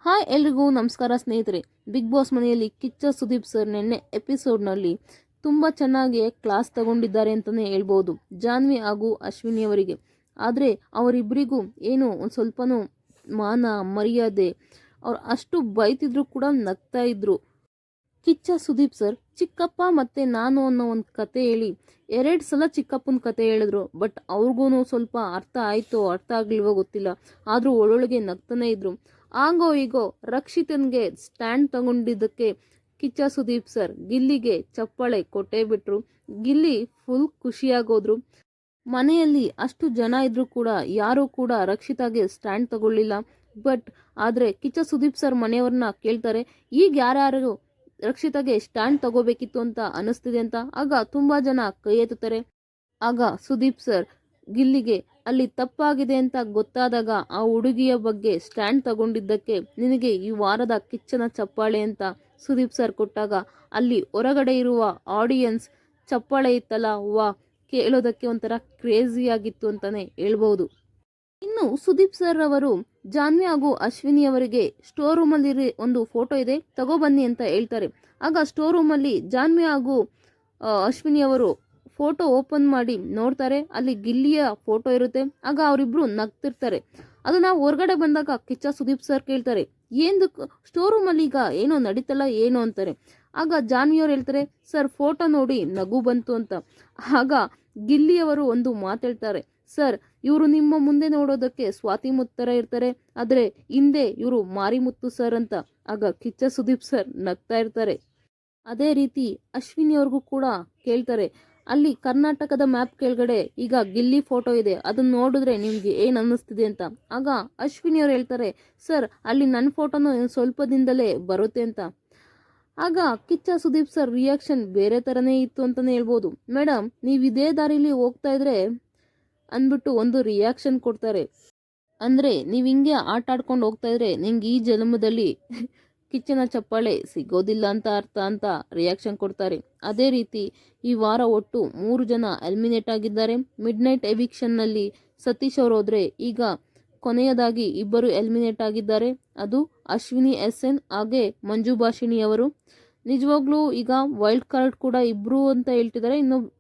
Hi ಎಲ್ರಿಗೂ ನಮಸ್ಕಾರ ಸ್ನೇಹಿತರೆ. ಬಿಗ್ ಬಾಸ್ ಮನೆಯಲ್ಲಿ ಕಿಚ್ಚ ಸುದೀಪ್ ಸರ್ ನಿನ್ನೆ ಎಪಿಸೋಡ್ನಲ್ಲಿ ತುಂಬ ಚೆನ್ನಾಗಿ ಕ್ಲಾಸ್ ತಗೊಂಡಿದ್ದಾರೆ ಅಂತಲೇ ಹೇಳ್ಬೋದು ಜಾನ್ವಿ ಹಾಗೂ ಅಶ್ವಿನಿ ಅವರಿಗೆ. ಆದರೆ ಅವರಿಬ್ಬರಿಗೂ ಏನು ಒಂದು ಸ್ವಲ್ಪನೂ ಮಾನ ಮರ್ಯಾದೆ, ಅವ್ರು ಅಷ್ಟು ಬೈತಿದ್ರು ಕೂಡ ನಗ್ತಾ ಇದ್ರು. ಕಿಚ್ಚ ಸುದೀಪ್ ಸರ್ ಚಿಕ್ಕಪ್ಪ ಮತ್ತು ನಾನು ಅನ್ನೋ ಒಂದು ಕತೆ ಹೇಳಿ 2 ಸಲ ಚಿಕ್ಕಪ್ಪನ ಕತೆ ಹೇಳಿದ್ರು. ಬಟ್ ಅವ್ರಿಗೂ ಸ್ವಲ್ಪ ಅರ್ಥ ಆಯಿತೋ ಅರ್ಥ ಆಗಲಿವೋ ಗೊತ್ತಿಲ್ಲ, ಆದರೂ ಒಳ್ಳೊಳಗೆ ನಗ್ತಾನೆ ಇದ್ರು. ಆಗೋ ಈಗೋ ರಕ್ಷಿತನ್ಗೆ ಸ್ಟ್ಯಾಂಡ್ ತಗೊಂಡಿದ್ದಕ್ಕೆ ಕಿಚ್ಚ ಸುದೀಪ್ ಸರ್ ಗಿಲ್ಲಿಗೆ ಚಪ್ಪಾಳೆ ಕೊಟ್ಟೇ ಬಿಟ್ರು. ಗಿಲ್ಲಿ ಫುಲ್ ಖುಷಿಯಾಗೋದ್ರು. ಮನೆಯಲ್ಲಿ ಅಷ್ಟು ಜನ ಇದ್ರೂ ಕೂಡ ಯಾರೂ ಕೂಡ ರಕ್ಷಿತಾಗೆ ಸ್ಟ್ಯಾಂಡ್ ತಗೊಳ್ಳಿಲ್ಲ. ಬಟ್ ಆದರೆ ಕಿಚ್ಚ ಸುದೀಪ್ ಸರ್ ಮನೆಯವ್ರನ್ನ ಕೇಳ್ತಾರೆ, ಈಗ ಯಾರ್ಯಾರು ರಕ್ಷಿತಾಗೆ ಸ್ಟ್ಯಾಂಡ್ ತಗೋಬೇಕಿತ್ತು ಅಂತ ಅನಿಸ್ತಿದೆ ಅಂತ. ಆಗ ತುಂಬ ಜನ ಕೈ ಎತ್ತುತ್ತಾರೆ. ಆಗ ಸುದೀಪ್ ಸರ್ ಗಿಲ್ಲಿಗೆ ಅಲ್ಲಿ ತಪ್ಪಾಗಿದೆ ಅಂತ ಗೊತ್ತಾದಾಗ ಆ ಹುಡುಗಿಯ ಬಗ್ಗೆ ಸ್ಟ್ಯಾಂಡ್ ತಗೊಂಡಿದ್ದಕ್ಕೆ ನಿನಗೆ ಈ ವಾರದ ಕಿಚ್ಚನ ಚಪ್ಪಾಳೆ ಅಂತ ಸುದೀಪ್ ಸರ್ ಕೊಟ್ಟಾಗ ಅಲ್ಲಿ ಹೊರಗಡೆ ಇರುವ ಆಡಿಯನ್ಸ್ ಚಪ್ಪಾಳೆ ಇತ್ತಲ್ಲ, ವಾ ಕೇಳೋದಕ್ಕೆ ಒಂಥರ ಕ್ರೇಜಿಯಾಗಿತ್ತು ಅಂತಾನೆ ಹೇಳ್ಬೋದು. ಇನ್ನು ಸುದೀಪ್ ಸರ್ ಅವರು ಜಾನ್ವಿ ಹಾಗೂ ಅಶ್ವಿನಿ ಅವರಿಗೆ ಸ್ಟೋರ್ ರೂಮಲ್ಲಿ ಒಂದು ಫೋಟೋ ಇದೆ ತಗೋಬನ್ನಿ ಅಂತ ಹೇಳ್ತಾರೆ. ಆಗ ಸ್ಟೋರ್ ರೂಮಲ್ಲಿ ಜಾನ್ವಿ ಹಾಗೂ ಅಶ್ವಿನಿ ಅವರು ಫೋಟೋ ಓಪನ್ ಮಾಡಿ ನೋಡ್ತಾರೆ, ಅಲ್ಲಿ ಗಿಲ್ಲಿಯ ಫೋಟೋ ಇರುತ್ತೆ. ಆಗ ಅವರಿಬ್ರು ನಗ್ತಿರ್ತಾರೆ. ಅದನ್ನ ಹೊರಗಡೆ ಬಂದಾಗ ಕಿಚ್ಚ ಸುದೀಪ್ ಸರ್ ಕೇಳ್ತಾರೆ, ಏನು ಸ್ಟೋರ್ ರೂಮಲ್ಲಿ ಈಗ ಏನೋ ನಡೀತಲ್ಲ ಏನು ಅಂತಾರೆ. ಆಗ ಜಾನ್ವಿಯವ್ರು ಹೇಳ್ತಾರೆ, ಸರ್ ಫೋಟೋ ನೋಡಿ ನಗು ಬಂತು ಅಂತ. ಆಗ ಗಿಲ್ಲಿಯವರು ಒಂದು ಮಾತಾಡ್ತಾರೆ, ಸರ್ ಇವರು ನಿಮ್ಮ ಮುಂದೆ ನೋಡೋದಕ್ಕೆ ಸ್ವಾತಿ ಮುತ್ತರ ಇರ್ತಾರೆ, ಆದರೆ ಹಿಂದೆ ಇವರು ಮಾರಿಮುತ್ತು ಸರ್ ಅಂತ. ಆಗ ಕಿಚ್ಚ ಸುದೀಪ್ ಸರ್ ನಗ್ತಾ ಇರ್ತಾರೆ. ಅದೇ ರೀತಿ ಅಶ್ವಿನಿ ಅವ್ರಿಗೂ ಕೂಡ ಕೇಳ್ತಾರೆ, ಅಲ್ಲಿ ಕರ್ನಾಟಕದ ಮ್ಯಾಪ್ ಕೆಳಗಡೆ ಈಗ ಗಿಲ್ಲಿ ಫೋಟೋ ಇದೆ, ಅದನ್ನ ನೋಡಿದ್ರೆ ನಿಮ್ಗೆ ಏನ್ ಅನ್ನಿಸ್ತಿದೆ ಅಂತ. ಆಗ ಅಶ್ವಿನಿ ಅವ್ರು ಹೇಳ್ತಾರೆ, ಸರ್ ಅಲ್ಲಿ ನನ್ನ ಫೋಟೋನು ಸ್ವಲ್ಪ ದಿನದಲ್ಲೇ ಬರುತ್ತೆ ಅಂತ. ಆಗ ಕಿಚ್ಚ ಸುದೀಪ್ ಸರ್ ರಿಯಾಕ್ಷನ್ ಬೇರೆ ಥರನೇ ಇತ್ತು ಅಂತಲೇ ಹೇಳ್ಬೋದು. ಮೇಡಮ್ ನೀವು ಇದೇ ದಾರಿಲಿ ಹೋಗ್ತಾ ಇದ್ರೆ ಅಂದ್ಬಿಟ್ಟು ಒಂದು ರಿಯಾಕ್ಷನ್ ಕೊಡ್ತಾರೆ. ಅಂದರೆ ನೀವು ಹಿಂಗೆ ಆಟ ಆಡ್ಕೊಂಡು ಹೋಗ್ತಾ ಇದ್ರೆ ನಿಂಗೆ ಈ ಜನ್ಮದಲ್ಲಿ ಕಿಚ್ಚನ ಚಪ್ಪಾಳೆ ಸಿಗೋದಿಲ್ಲ ಅಂತ ಅರ್ಥ ಅಂತ ರಿಯಾಕ್ಷನ್ ಕೊಡ್ತಾರೆ. ಅದೇ ರೀತಿ ಈ ವಾರ ಒಟ್ಟು 3 ಜನ ಎಲಿಮಿನೇಟ್ ಆಗಿದ್ದಾರೆ. ಮಿಡ್ ನೈಟ್ ಎವಿಕ್ಷನ್ನಲ್ಲಿ ಸತೀಶ್ ಅವರು ಹೋದರೆ ಈಗ ಕೊನೆಯದಾಗಿ 2 ಎಲಿಮಿನೇಟ್ ಆಗಿದ್ದಾರೆ. ಅದು ಅಶ್ವಿನಿ SN ಹಾಗೆ ಮಂಜು ಭಾಷಿಣಿ ಅವರು. ನಿಜವಾಗ್ಲೂ ಈಗ ವೈಲ್ಡ್ ಕಾರ್ಡ್ ಕೂಡ 2 ಅಂತ ಹೇಳ್ತಿದ್ದಾರೆ,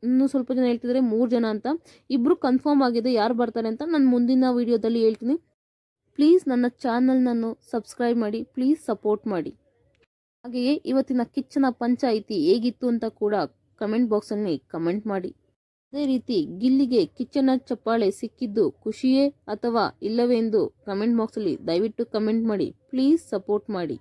ಇನ್ನೂ ಸ್ವಲ್ಪ ಜನ ಹೇಳ್ತಿದ್ದಾರೆ 3 ಜನ ಅಂತ. 2 ಕನ್ಫರ್ಮ್ ಆಗಿದೆ, ಯಾರು ಬರ್ತಾರೆ ಅಂತ ನಾನು ಮುಂದಿನ ವಿಡಿಯೋದಲ್ಲಿ ಹೇಳ್ತೀನಿ. ಪ್ಲೀಸ್ ನನ್ನ ಚಾನಲ್ನನ್ನು ಸಬ್ಸ್ಕ್ರೈಬ್ ಮಾಡಿ, ಪ್ಲೀಸ್ ಸಪೋರ್ಟ್ ಮಾಡಿ. ಹಾಗೆಯೇ ಇವತ್ತಿನ ಕಿಚ್ಚನ ಪಂಚಾಯಿತಿ ಹೇಗಿತ್ತು ಅಂತ ಕೂಡ ಕಮೆಂಟ್ ಬಾಕ್ಸಲ್ಲಿ ಕಮೆಂಟ್ ಮಾಡಿ. ಅದೇ ರೀತಿ ಗಿಲ್ಲಿಗೆ ಕಿಚ್ಚನ ಚಪ್ಪಾಳೆ ಸಿಕ್ಕಿದ್ದು ಖುಷಿಯೇ ಅಥವಾ ಇಲ್ಲವೇ ಎಂದು ಕಮೆಂಟ್ ಬಾಕ್ಸಲ್ಲಿ ದಯವಿಟ್ಟು ಕಮೆಂಟ್ ಮಾಡಿ, ಪ್ಲೀಸ್ ಸಪೋರ್ಟ್ ಮಾಡಿ.